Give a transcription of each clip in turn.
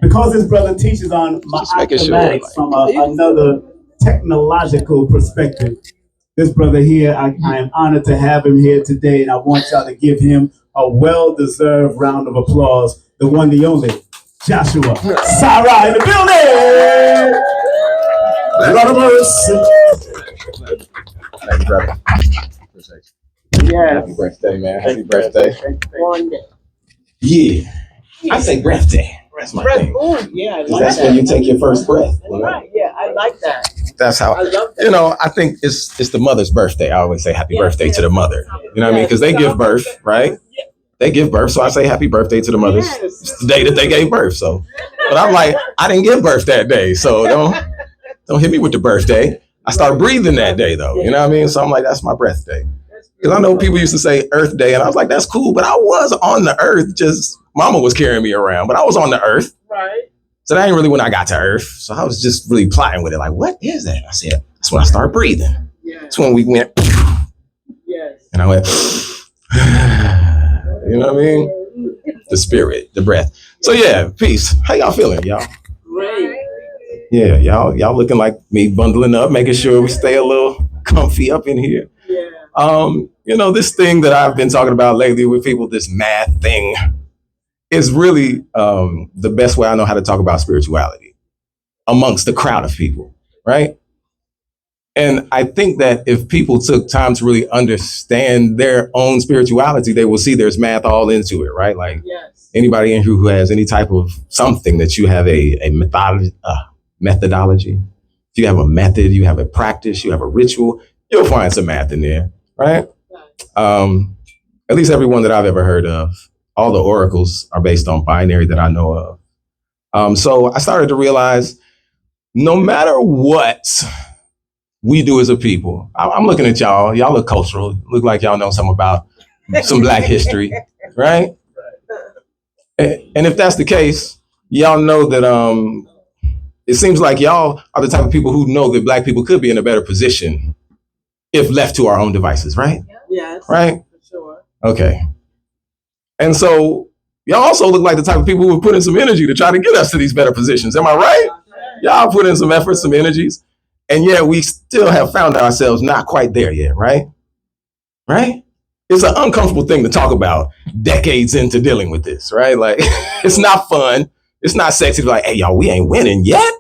Because this brother teaches on mathematics from another technological perspective. This brother here, I am honored to have him here today, and I want y'all to give him a well-deserved round of applause. The one, the only, Joshua. Sarah in the building! Lord of mercy. Thank you, brother. Yeah. Happy birthday, man. Happy birthday. One day. Yeah. I say breath day. That's my thing. Oh, yeah, I like that's that. when you take your first breath. Right, yeah, I like that. That's how, I love that. you know, I think it's the mother's birthday. I always say happy birthday to the mother. You know what I mean? Because they give birth, right? They give birth. So I say happy birthday to the mothers. It's the day that they gave birth. So, but I'm like, I didn't give birth that day. So don't hit me with the birthday. I start breathing that day though. You know what I mean? So I'm like, that's my breath day. Because I know people used to say Earth Day, and I was like, that's cool. But I was on the earth, just mama was carrying me around, but I was on the earth. Right. So that ain't really when I got to Earth. So I was just really plotting with it. Like, what is that? I said, that's when I started breathing. Yeah. That's when we went. Yes. And I went, you know what I mean? The spirit, the breath. So yeah, peace. How y'all feeling, y'all? Great. Yeah, y'all looking like me, bundling up, making sure we stay a little comfy up in here. Yeah. You know, this thing that I've been talking about lately with people, this math thing, is really the best way I know how to talk about spirituality amongst the crowd of people, right? And I think that if people took time to really understand their own spirituality, they will see there's math all into it, right? Like Yes. anybody in here who has any type of something that you have a methodology, if you have a method, you have a practice, you have a ritual, you'll find some math in there, right? At least every one that I've ever heard of. All the oracles are based on binary that I know of. So I started to realize no matter what we do as a people, I'm looking at y'all. Y'all look cultural. Look like y'all know something about some Black history, right? And if that's the case, y'all know that it seems like y'all are the type of people who know that Black people could be in a better position if left to our own devices, right? Yes. Right? For sure. Okay. And so y'all also look like the type of people who would put in some energy to try to get us to these better positions. Am I right? Y'all put in some effort, some energies, and yet we still have found ourselves not quite there yet, right? Right? It's an uncomfortable thing to talk about decades into dealing with this, right? Like, it's not fun. It's not sexy to be like, hey, y'all, we ain't winning yet.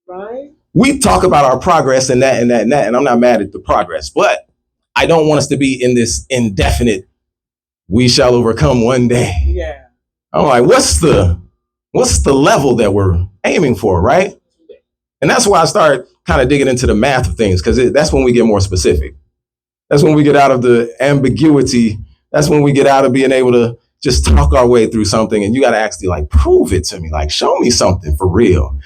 Right. We talk about our progress and that, and I'm not mad at the progress, but I don't want us to be in this indefinite, we shall overcome one day. Yeah. I'm like, what's the level that we're aiming for, right? And that's why I start kind of digging into the math of things, because that's when we get more specific. That's when we get out of the ambiguity. That's when we get out of being able to just talk our way through something. And you got to actually like prove it to me, like show me something for real.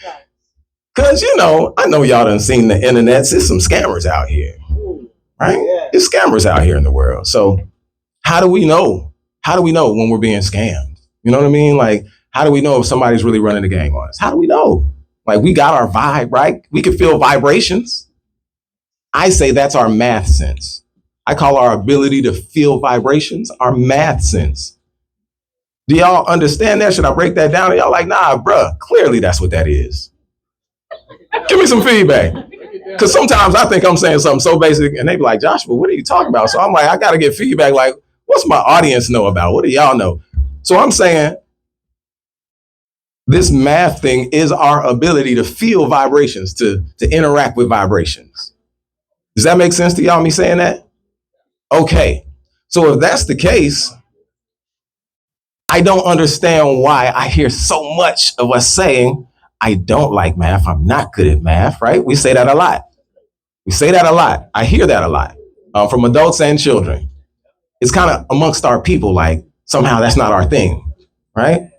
Because, you know, I know y'all done seen the internet. There's some scammers out here, right? Yeah. There's scammers out here in the world. So how do we know? How do we know when we're being scammed? You know what I mean? Like, how do we know if somebody's really running the game on us? How do we know? Like, we got our vibe, right? We can feel vibrations. I say that's our math sense. I call our ability to feel vibrations our math sense. Do y'all understand that? Should I break that down? And y'all like, nah, bruh, clearly that's what that is. Give me some feedback. Because sometimes I think I'm saying something so basic and they be like, Joshua, what are you talking about? So I'm like, I got to get feedback. Like, what's my audience know about? What do y'all know? So I'm saying this math thing is our ability to feel vibrations, to interact with vibrations. Does that make sense to y'all, me saying that? Okay. So if that's the case, I don't understand why I hear so much of us saying, I don't like math. I'm not good at math, right? We say that a lot. We say that a lot. I hear that a lot from adults and children. It's kind of amongst our people, like somehow that's not our thing, right?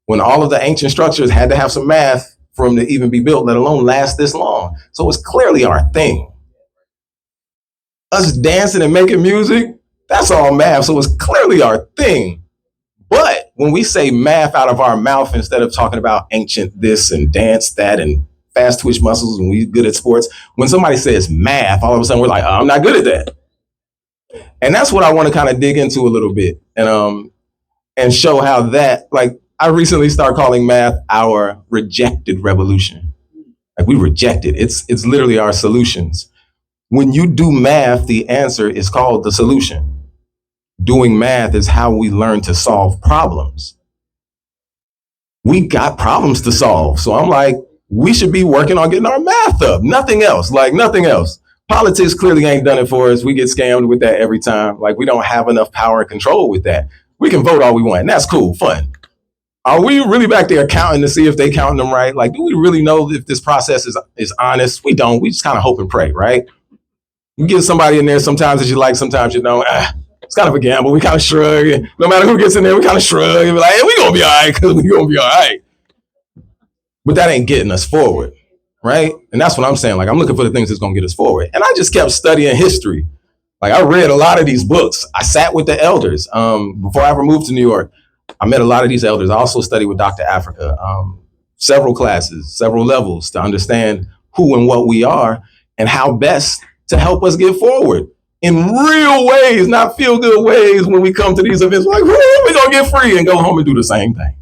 When all of the ancient structures had to have some math for them to even be built, let alone last this long. So it's clearly our thing. Us dancing and making music, that's all math. So it's clearly our thing. But when we say math out of our mouth, instead of talking about ancient this and dance that and fast twitch muscles and we good at sports, when somebody says math, all of a sudden we're like, oh, I'm not good at that. And that's what I want to kind of dig into a little bit and show how that, like, I recently started calling math our rejected revolution. Like we reject it. It's literally our solutions. When you do math, the answer is called the solution. Doing math is how we learn to solve problems. We got problems to solve. So I'm like, we should be working on getting our math up. Nothing else, like nothing else. Politics clearly ain't done it for us. We get scammed with that every time. Like we don't have enough power and control with that. We can vote all we want, and that's cool, fun. Are we really back there counting to see if they counting them right? Like, do we really know if this process is honest? We don't. We just kind of hope and pray, right? You get somebody in there sometimes that you like, sometimes you don't. It's kind of a gamble. We kind of shrug. No matter who gets in there, we kind of shrug and be like, hey, we gonna be all right because we gonna be all right. But that ain't getting us forward, right? And that's what I'm saying. Like, I'm looking for the things that's gonna get us forward. And I just kept studying history. Like, I read a lot of these books. I sat with the elders before I ever moved to New York. I met a lot of these elders. I also studied with Dr. Africa, several classes, several levels to understand who and what we are and how best to help us get forward in real ways, not feel good ways when we come to these events. Like, we're going to get free and go home and do the same thing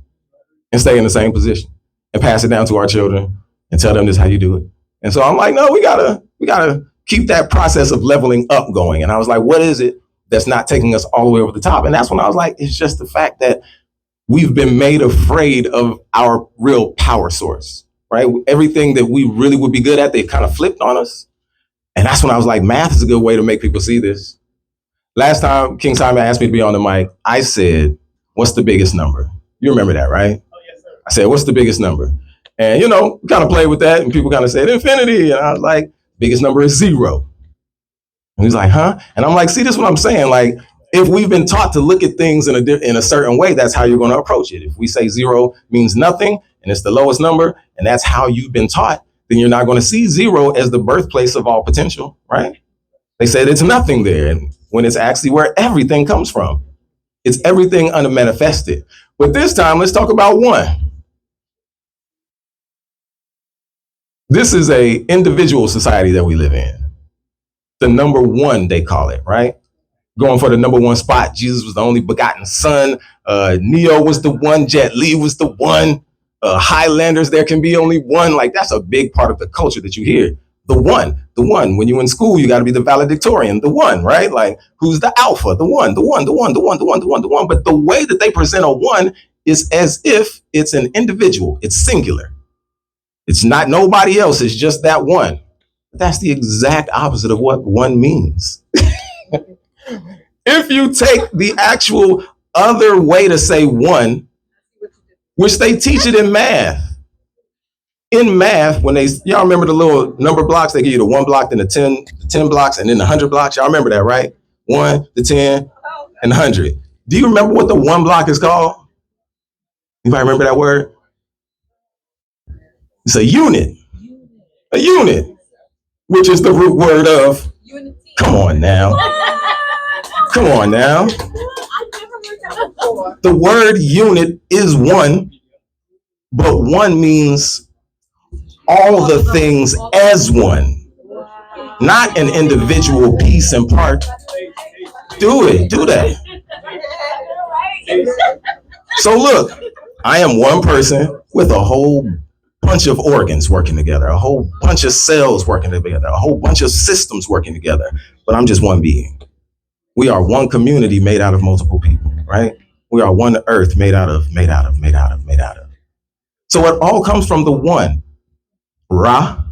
and stay in the same position and pass it down to our children and tell them this is how you do it. And so I'm like, no, we gotta keep that process of leveling up going. And I was like, what is it that's not taking us all the way over the top? And that's when I was like, it's just the fact that we've been made afraid of our real power source, right? Everything that we really would be good at, they've kind of flipped on us. And that's when I was like, math is a good way to make people see this. Last time King Simon asked me to be on the mic, I said, what's the biggest number? You remember that, right? Oh, yes, sir. I said, what's the biggest number? And, you know, we kind of played with that and people kind of said infinity. And I was like, biggest number is 0. And he's like, huh? And I'm like, see, this is what I'm saying. Like, if we've been taught to look at things in a certain way, that's how you're going to approach it. If we say 0 means nothing and it's the lowest number and that's how you've been taught, then you're not going to see 0 as the birthplace of all potential, right? They said it's nothing there, and when it's actually where everything comes from. It's everything unmanifested. But this time, let's talk about 1. This is a individual society that we live in. The number 1, they call it, right? Going for the number 1 spot. Jesus was the only begotten son. Neo was the one. Jet Li was the one. Highlanders, there can be only one. Like, that's a big part of the culture that you hear. The one. When you're in school, you got to be the valedictorian. The one, right? Like, who's the alpha? The one. But the way that they present a 1 is as if it's an individual. It's singular. It's not nobody else. It's just that 1. But that's the exact opposite of what 1 means. If you take the actual other way to say 1, which they teach it in math. In math, when y'all remember the little number blocks, they give you the 1 block, then the 10 blocks, and then the 100 blocks. Y'all remember that, right? 1, the 10, and 100. Do you remember what the 1 block is called? Anybody remember that word? It's a unit. A unit, which is the root word of unity. Come on now. The word unit is 1, but 1 means all the things as 1, not an individual piece and part. Do that. So look, I am 1 person with a whole bunch of organs working together, a whole bunch of cells working together, a whole bunch of systems working together, but I'm just 1 being. We are 1 community made out of multiple people, right? We are 1 earth made out of. So it all comes from the 1. Ra,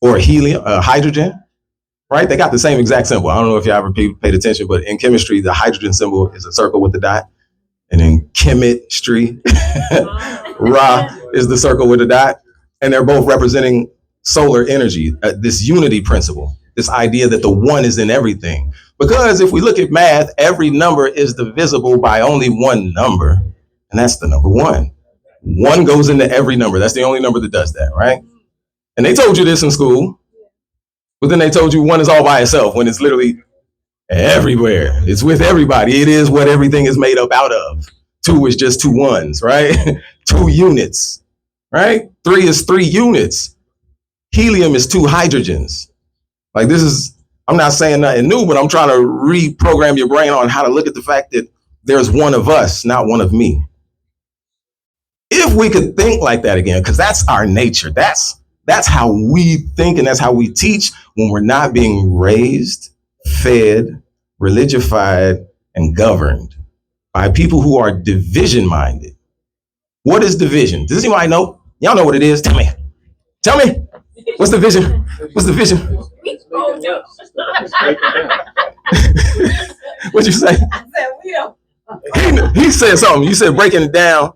or helium, hydrogen, right? They got the same exact symbol. I don't know if you ever paid attention, but in chemistry, the hydrogen symbol is a circle with the dot. And in chemistry, Ra is the circle with the dot. And they're both representing solar energy, this unity principle, this idea that the 1 is in everything. Because if we look at math, every number is divisible by only 1 number, and that's the number 1. 1 goes into every number. That's the only number that does that, right? And they told you this in school, but then they told you 1 is all by itself when it's literally everywhere. It's with everybody. It is what everything is made up out of. 2 is just 2 1s, right? 2 units, right? 3 is 3 units. Helium is 2 hydrogens. Like, I'm not saying nothing new, but I'm trying to reprogram your brain on how to look at the fact that there's 1 of us, not 1 of me. If we could think like that again, because that's our nature. That's how we think and that's how we teach when we're not being raised, fed, religified, and governed by people who are division minded. What is division? Does anybody know? Y'all know what it is? Tell me. Tell me. What's the vision? What's the vision? What'd you say? I said we don't. He said something. You said breaking it down.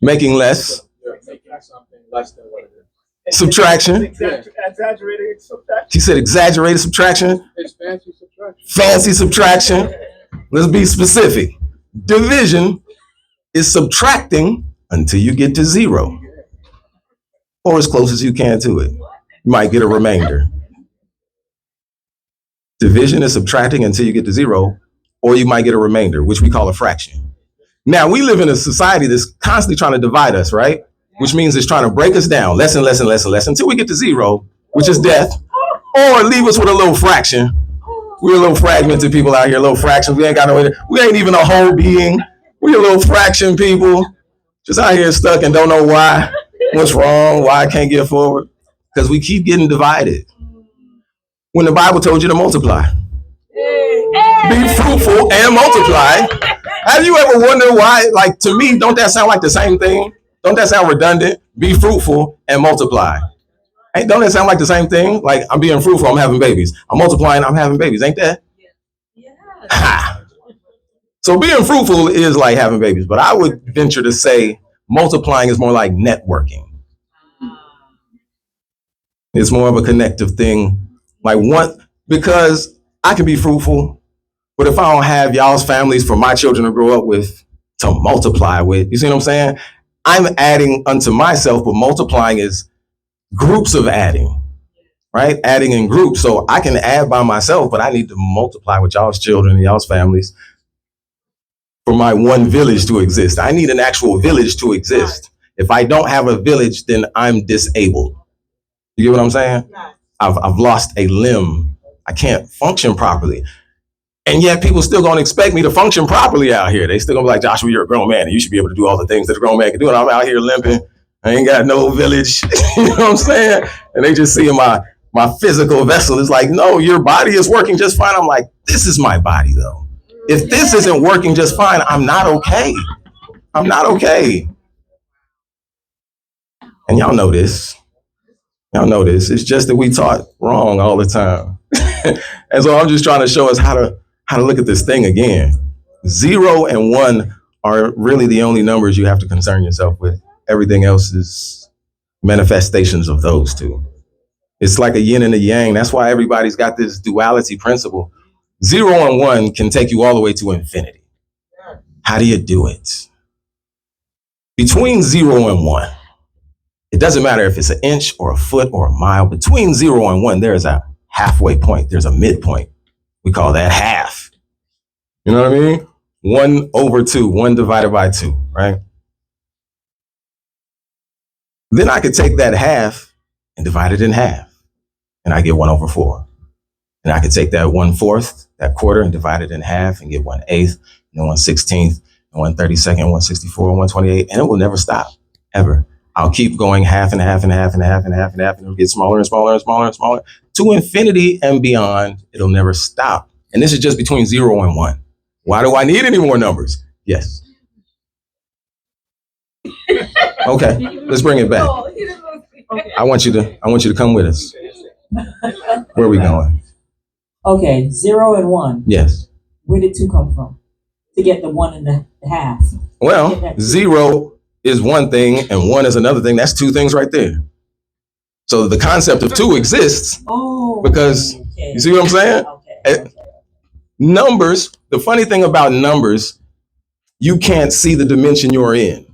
Making less. Something less than what it is. Subtraction. Exaggerated subtraction. He said exaggerated subtraction. It's fancy subtraction. Fancy subtraction. Let's be specific. Division is subtracting until you get to 0. Or as close as you can to it. You might get a remainder. Division is subtracting until you get to 0, or you might get a remainder, which we call a fraction. Now, we live in a society that's constantly trying to divide us, right? Which means it's trying to break us down, less and less and less and less, until we get to 0, which is death, or leave us with a little fraction. We're a little fragmented people out here, little fractions. We ain't even a whole being. We're a little fraction people, just out here stuck and don't know why, what's wrong, why I can't get forward, because we keep getting divided. When the Bible told you to multiply, be fruitful and multiply. Have you ever wondered why? Like, to me, don't that sound like the same thing? Don't that sound redundant? Be fruitful and multiply. Don't that sound like the same thing? Like, I'm being fruitful, I'm having babies. I'm multiplying, I'm having babies. Ain't that? Yeah. So being fruitful is like having babies, but I would venture to say multiplying is more like networking. It's more of a connective thing. Like because I can be fruitful, but if I don't have y'all's families for my children to grow up with, to multiply with, you see what I'm saying? I'm adding unto myself, but multiplying is groups of adding, right? Adding in groups. So I can add by myself, but I need to multiply with y'all's children and y'all's families for my one village to exist. I need an actual village to exist. If I don't have a village, then I'm disabled. You get what I'm saying? I've lost a limb. I can't function properly. And yet people still gonna expect me to function properly out here. They still gonna be like, Joshua, you're a grown man and you should be able to do all the things that a grown man can do. And I'm out here limping. I ain't got no village. You know what I'm saying? And they just see my physical vessel is like, no, your body is working just fine. I'm like, this is my body though. If this isn't working just fine, I'm not okay. I'm not okay. And y'all know this. Y'all know this. It's just that we taught wrong all the time. And so I'm just trying to show us how to look at this thing again. 0 and 1 are really the only numbers you have to concern yourself with. Everything else is manifestations of those two. It's like a yin and a yang. That's why everybody's got this duality principle. 0 and 1 can take you all the way to infinity. How do you do it? Between 0 and 1, it doesn't matter if it's an inch or a foot or a mile. Between 0 and 1, there's a halfway point. There's a midpoint. We call that half. You know what I mean? 1 over 2, 1 divided by 2, right? Then I could take that half and divide it in half, and I get 1 over 4. And I could take that 1/4, that quarter, and divide it in half and get 1/8, and then 1/16, and 1/32, 1/64, 1/28, and it will never stop, ever. I'll keep going half and half and half and half and half and half, and it'll get smaller and smaller and smaller and smaller to infinity and beyond. It'll never stop. And this is just between 0 and 1. Why do I need any more numbers? Yes. Okay, let's bring it back. I want you to come with us. Where are we going? Okay, 0 and 1. Yes. Where did 2 come from? To get the 1 and a half. Well, 0 is one thing and 1 is another thing. That's 2 things right there. So the concept of 2 exists because, okay. You see what I'm saying? Okay. Numbers, the funny thing about numbers, you can't see the dimension you're in.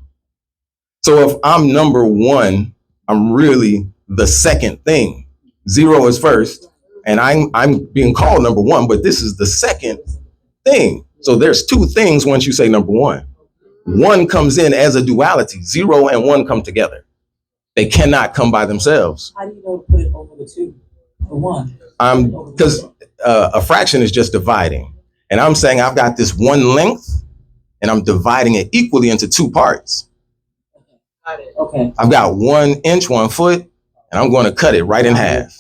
So if I'm number 1, I'm really the second thing. 0 is first, and I'm being called number 1, but this is the second thing. So there's 2 things once you say number 1. 1 comes in as a duality. 0 and 1 come together. They cannot come by themselves. How do you know to put it over the 2 for 1? Because a fraction is just dividing. And I'm saying I've got this one length and I'm dividing it equally into two parts. Okay. I've got 1 inch, 1 foot, and I'm going to cut it right in half.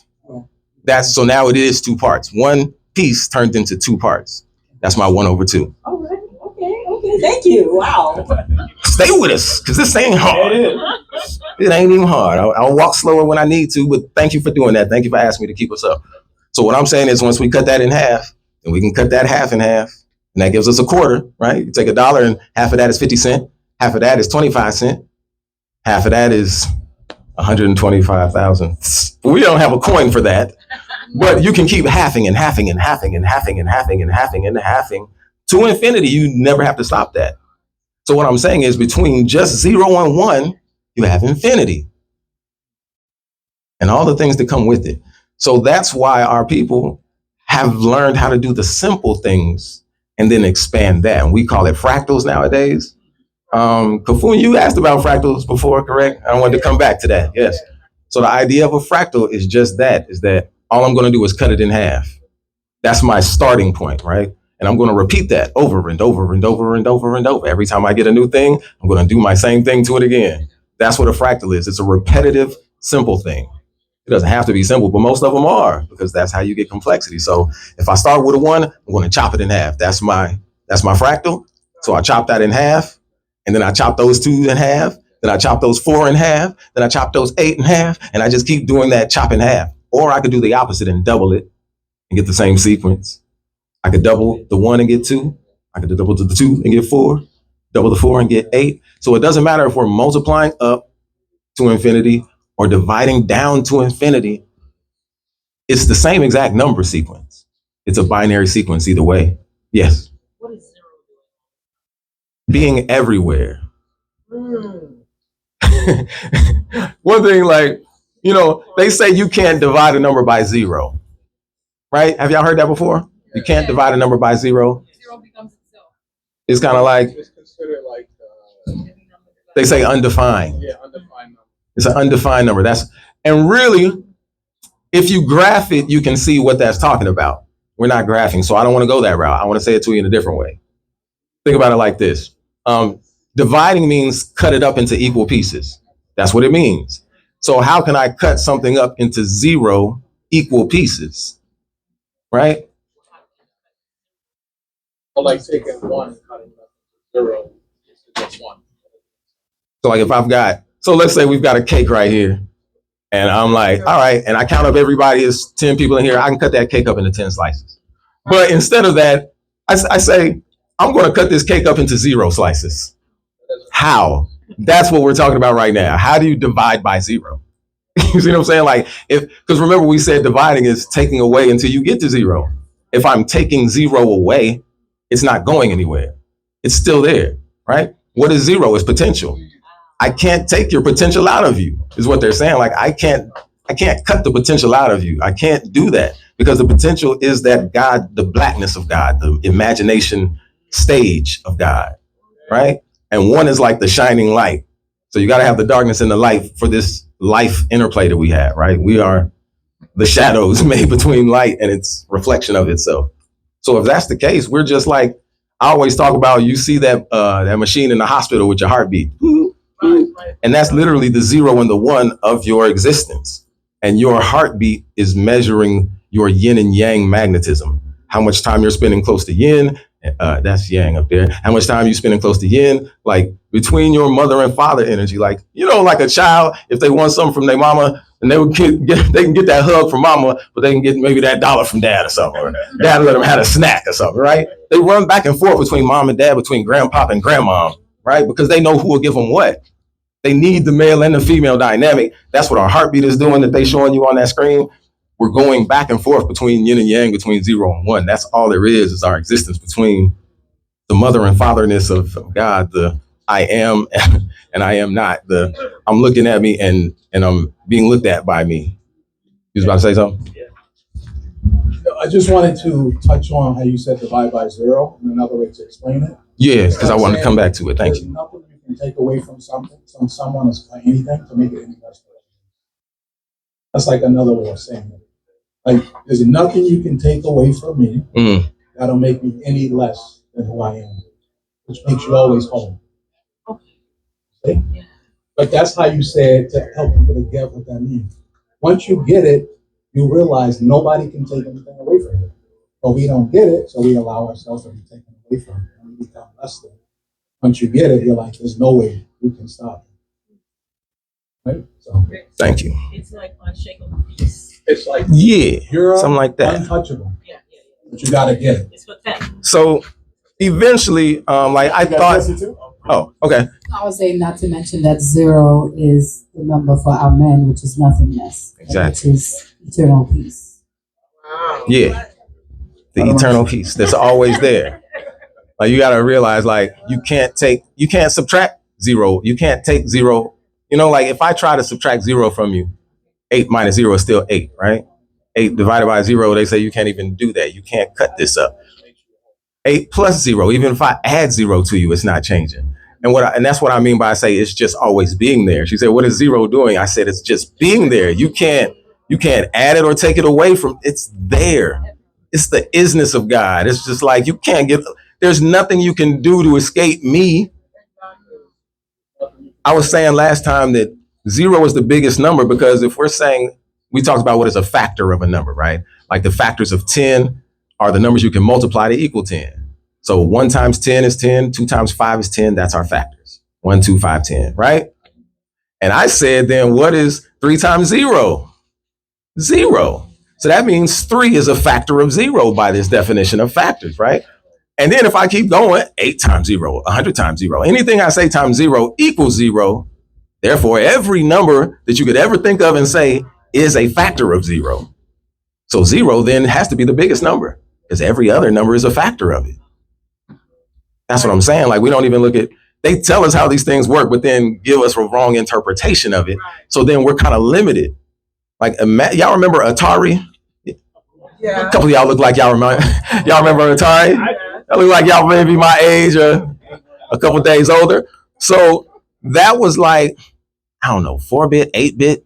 So now it is 2 parts. One piece turned into 2 parts. That's my 1/2. All right. Okay. Thank you. Wow. Stay with us, because this ain't hard. It ain't even hard. I'll walk slower when I need to, but thank you for doing that. Thank you for asking me to keep us up. So what I'm saying is, once we cut that in half, then we can cut that half in half, and that gives us a quarter, right? You take $1 and half of that is 50 cents. Half of that is 25 cents. Half of that is 125,000. We don't have a coin for that, but you can keep halving and halving and halving and halving and halving and halving and halving to infinity. You never have to stop that. So what I'm saying is, between just 0 and 1, you have infinity and all the things that come with it. So that's why our people have learned how to do the simple things and then expand that. And we call it fractals nowadays. Kafun, you asked about fractals before, correct? I wanted to come back to that. Yes. So the idea of a fractal is just that, is that all I'm going to do is cut it in half. That's my starting point, right? And I'm going to repeat that over and over and over and over and over. Every time I get a new thing, I'm going to do my same thing to it again. That's what a fractal is. It's a repetitive, simple thing. It doesn't have to be simple, but most of them are, because that's how you get complexity. So if I start with a 1, I'm going to chop it in half. That's my fractal. So I chop that in half, and then I chop those 2 in half. Then I chop those 4 in half. Then I chop those 8 in half, and I just keep doing that chop in half. Or I could do the opposite and double it and get the same sequence. I could double the 1 and get 2. I could double the 2 and get 4. Double the 4 and get 8. So it doesn't matter if we're multiplying up to infinity or dividing down to infinity. It's the same exact number sequence. It's a binary sequence either way. Yes. What is 0? Being everywhere. One thing, like, they say you can't divide a number by 0, right? Have y'all heard that before? You can't divide a number by 0. 0 becomes itself. It's kind of like, It's considered like they say undefined. undefined number. It's an undefined number. And really, if you graph it, you can see what that's talking about. We're not graphing, so I don't want to go that route. I want to say it to you in a different way. Think about it like this. Dividing means cut it up into equal pieces. That's what it means. So how can I cut something up into 0 equal pieces? Right? Or like taking 1 and cutting it up into 0 is just 1. So like so let's say we've got a cake right here. And I'm like, all right, and I count up everybody as 10 people in here. I can cut that cake up into 10 slices. But instead of that, I say, I'm going to cut this cake up into 0 slices. How? That's what we're talking about right now. How do you divide by 0? You see what I'm saying? Like, because remember we said dividing is taking away until you get to 0. If I'm taking 0 away, it's not going anywhere. It's still there, right? What is 0? It's potential. I can't take your potential out of you, is what they're saying. Like, I can't cut the potential out of you. I can't do that, because the potential is that God, the blackness of God, the imagination stage of God, right? And 1 is like the shining light. So you got to have the darkness and the light for this life interplay that we have, right? We are the shadows made between light and its reflection of itself. So if that's the case, we're just like, I always talk about, you see that machine in the hospital with your heartbeat. And that's literally the 0 and the 1 of your existence. And your heartbeat is measuring your yin and yang magnetism. How much time you're spending close to yin, that's yang up there. How much time you spending close to yin, like between your mother and father energy. Like, like a child, if they want something from their mama, and they can get that hug from mama, but they can get maybe that $1 from dad or something, or dad let them have a snack or something, right? They run back and forth between mom and dad, between grandpop and grandmom, right? Because they know who will give them what. They need the male and the female dynamic. That's what our heartbeat is doing that they showing you on that screen. We're going back and forth between yin and yang, between 0 and 1. That's all there is our existence between the mother and fatherness of God, the I am and I am not, the I'm looking at me and I'm being looked at by me. You was about to say something? I just wanted to touch on how you said divide by 0 and another way to explain it. Yeah, because I wanted to come back to it. Thank There's you. nothing you can take away from something, from someone, or anything to make it any less. That's like another way of saying it. Like, there's nothing you can take away from me that'll make me any less than who I am. which makes you always whole. See? But that's how you said to help people to get what that means. Once you get it, you realize nobody can take anything away from it. But we don't get it, so we allow ourselves to be taken away from it. And we become less than. Once you get it, you're like, there's no way we can stop it. Right? So Thank you. It's like unshakable peace. it's like Yeah, something like that. untouchable. Yeah. But you gotta get it. It's pathetic. So eventually, like I thought. Oh, okay. I would say not to mention that 0 is the number for our men, which is nothingness. Exactly. Which is eternal peace. Yeah, the eternal peace that's always there. Like you got to realize, like you can't subtract 0. You can't take 0. You know, like if I try to subtract 0 from you, 8 minus 0 is still 8, right? 8 divided by 0, they say you can't even do that. You can't cut this up. 8 plus 0, even if I add 0 to you, it's not changing. And that's what I mean by I say it's just always being there. She said, "What is 0 doing?" I said, "It's just being there. You can't add it or take it away from. It's there. It's the isness of God. It's just like you can't get. There's nothing you can do to escape me." I was saying last time that 0 is the biggest number because if we're saying we talked about what is a factor of a number, right? Like the factors of 10 are the numbers you can multiply to equal 10. So 1 times 10 is 10, 2 times 5 is 10. That's our factors. 1, 2, 5, 10, right? And I said, then what is 3 times 0? 0. So that means 3 is a factor of 0 by this definition of factors, right? And then if I keep going, 8 times 0, 100 times 0, anything I say times 0 equals 0. Therefore, every number that you could ever think of and say is a factor of 0. So 0 then has to be the biggest number because every other number is a factor of it. That's what I'm saying. Like we don't even look at, they tell us how these things work, but then give us a wrong interpretation of it. So then we're kind of limited. Like y'all remember Atari? Yeah. A couple of y'all look like y'all remember Atari? Y'all look like y'all maybe my age or a couple of days older. So that was like, I don't know, 4-bit, 8-bit.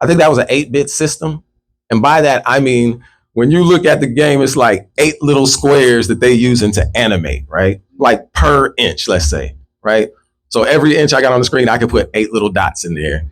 I think that was an 8-bit system. And by that, I mean, when you look at the game, it's like 8 little squares that they using to animate, right? Like per inch, let's say, right? So every inch I got on the screen, I could put 8 little dots in there.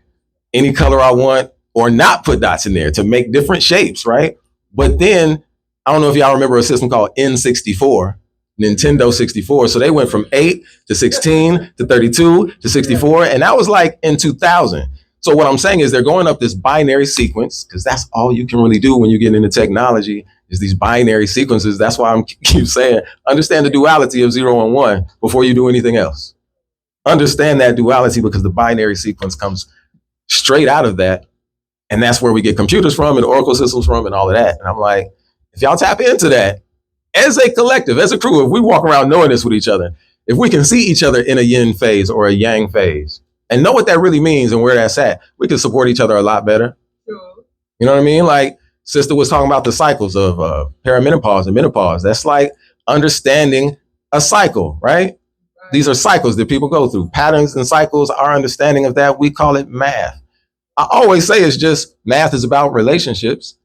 Any color I want or not put dots in there to make different shapes, right? But then, I don't know if y'all remember a system called N64, Nintendo 64. So they went from 8 to 16 to 32 to 64. And that was like in 2000. So what I'm saying is they're going up this binary sequence because that's all you can really do when you get into technology is these binary sequences. That's why I'm keep saying, understand the duality of 0 and 1 before you do anything else. Understand that duality because the binary sequence comes straight out of that. And that's where we get computers from and Oracle systems from and all of that. And I'm like, if y'all tap into that as a collective, as a crew, if we walk around knowing this with each other, if we can see each other in a yin phase or a yang phase and know what that really means and where that's at, we can support each other a lot better. True. You know what I mean? Like sister was talking about the cycles of perimenopause and menopause. That's like understanding a cycle, right? These are cycles that people go through. Patterns and cycles, our understanding of that, we call it math. I always say it's just math is about relationships.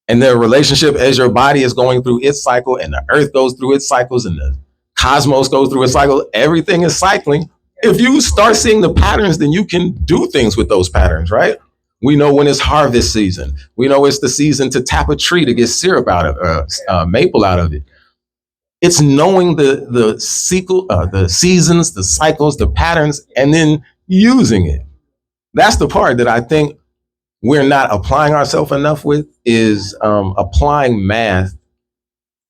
And the relationship as your body is going through its cycle and the earth goes through its cycles and the cosmos goes through its cycle, everything is cycling. If you start seeing the patterns, then you can do things with those patterns, right? We know when it's harvest season. We know it's the season to tap a tree to get syrup out of maple out of it. It's knowing the seasons, the cycles, the patterns, and then using it. That's the part that I think we're not applying ourselves enough with is applying math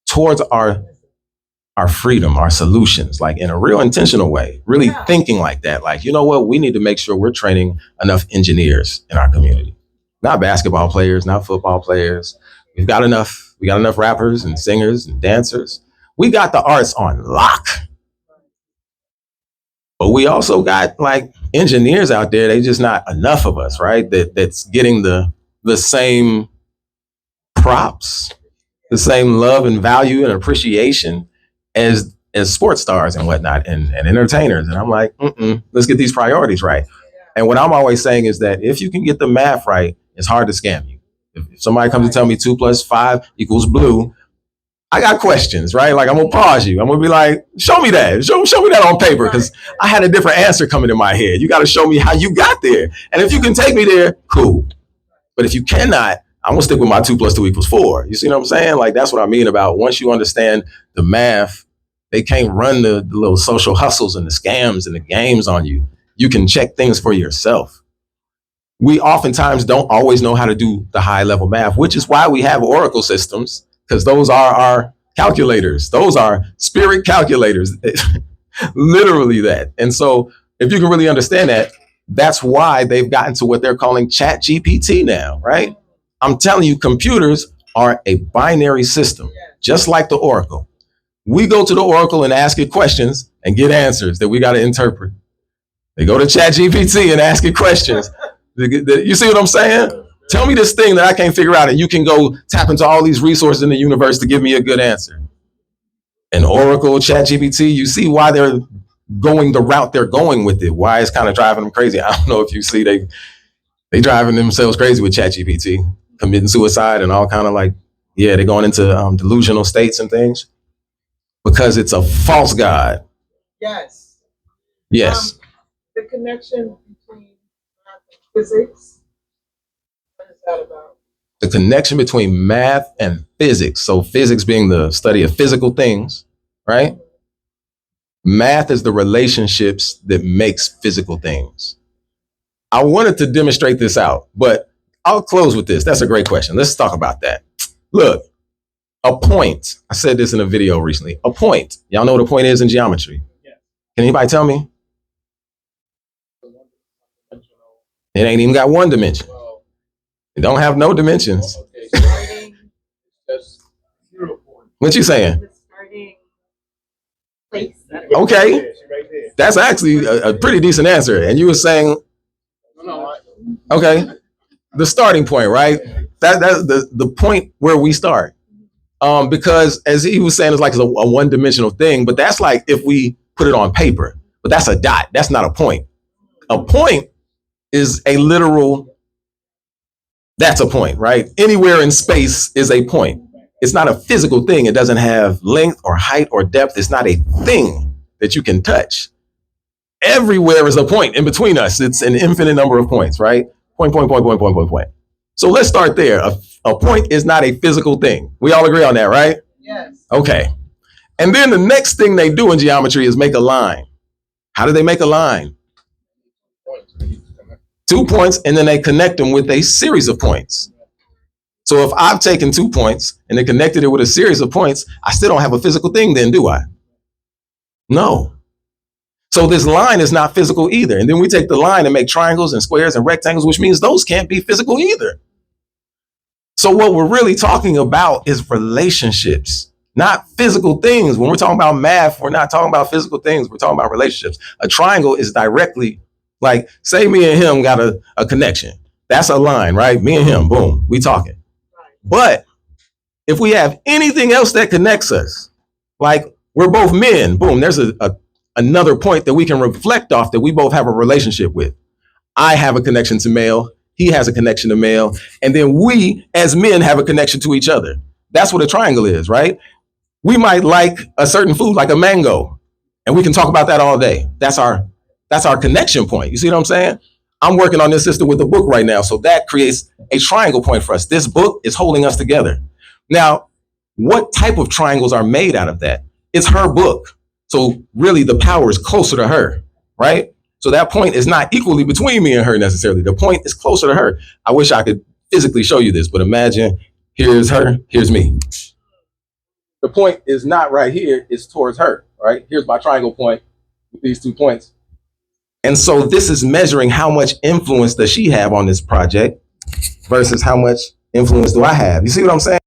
towards our freedom, our solutions, like in a real intentional way, really thinking like that. Like, you know what? We need to make sure we're training enough engineers in our community, not basketball players, not football players. We got enough rappers and singers and dancers. We got the arts on lock. But we also got like engineers out there. They just not enough of us, right? That's getting the same props, the same love and value and appreciation as sports stars and whatnot and entertainers. And I'm like, let's get these priorities right. And what I'm always saying is that if you can get the math right, it's hard to scam you. If somebody comes to tell me 2 + 5 = blue, I got questions, right? Like I'm gonna pause you. I'm gonna be like, show me that. Show me that on paper, because I had a different answer coming in my head. You got to show me how you got there. And if you can take me there, cool. But if you cannot, I'm gonna stick with my 2 + 2 = 4. You see what I'm saying? Like that's what I mean about once you understand the math, they can't run the little social hustles and the scams and the games on you. You can check things for yourself. We oftentimes don't always know how to do the high level math, which is why we have Oracle systems, because those are our calculators. Those are spirit calculators, literally that. And so if you can really understand that, that's why they've gotten to what they're calling Chat GPT now, right? I'm telling you, computers are a binary system, just like the Oracle. We go to the Oracle and ask it questions and get answers that we got to interpret. They go to Chat GPT and ask it questions. You see what I'm saying? Tell me this thing that I can't figure out, and you can go tap into all these resources in the universe to give me a good answer. And Oracle, Chat GPT, you see why they're going the route they're going with it, why it's kind of driving them crazy. I don't know if you see they driving themselves crazy with Chat GPT, committing suicide and all kind of like, yeah, they're going into delusional states and things because it's a false god. Yes. Yes. The connection between math and physics. What is that about? The connection between math and physics. So physics being the study of physical things, right? Math is the relationships that makes physical things. I wanted to demonstrate this out, but I'll close with this. That's a great question. Let's talk about that. Look, a point. I said this in a video recently. A point. Y'all know what a point is in geometry? Yeah. Can anybody tell me? It ain't even got one dimension. It don't have no dimensions. Starting, That's 0 point. What you saying? the starting place. Okay. That's actually a pretty decent answer. And you were saying, No. okay, the starting point, right? That's the point where we start. Because as he was saying, it's like a one-dimensional thing, but that's like if we put it on paper, but that's a dot. That's not a point. A point is a literal, that's a point, right? Anywhere in space is a point. It's not a physical thing. It doesn't have length or height or depth. It's not a thing that you can touch. Everywhere is a point in between us. It's an infinite number of points, right? Point, point, point, point, point, point, point. So let's start there. A point is not a physical thing. We all agree on that, right? Yes. Okay. And then the next thing they do in geometry is make a line. How do they make a line? 2 points, and then they connect them with a series of points. So if I've taken 2 points and then connected it with a series of points, I still don't have a physical thing then, do I? No. So this line is not physical either. And then we take the line and make triangles and squares and rectangles, which means those can't be physical either. So what we're really talking about is relationships, not physical things. When we're talking about math, we're not talking about physical things. We're talking about relationships. A triangle is directly like, say me and him got a connection. That's a line, right? Me and him, boom, we talking. But if we have anything else that connects us, like we're both men, boom, there's another point that we can reflect off that we both have a relationship with. I have a connection to male. He has a connection to male. And then we as men have a connection to each other. That's what a triangle is, right? We might like a certain food, like a mango, and we can talk about that all day. That's our connection point. You see what I'm saying? I'm working on this system with a book right now. So that creates a triangle point for us. This book is holding us together. Now, what type of triangles are made out of that? It's her book. So really the power is closer to her, right? So that point is not equally between me and her necessarily. The point is closer to her. I wish I could physically show you this, but imagine here's her, here's me. The point is not right here, it's towards her, right? Here's my triangle point with these 2 points. And so this is measuring how much influence does she have on this project versus how much influence do I have. You see what I'm saying?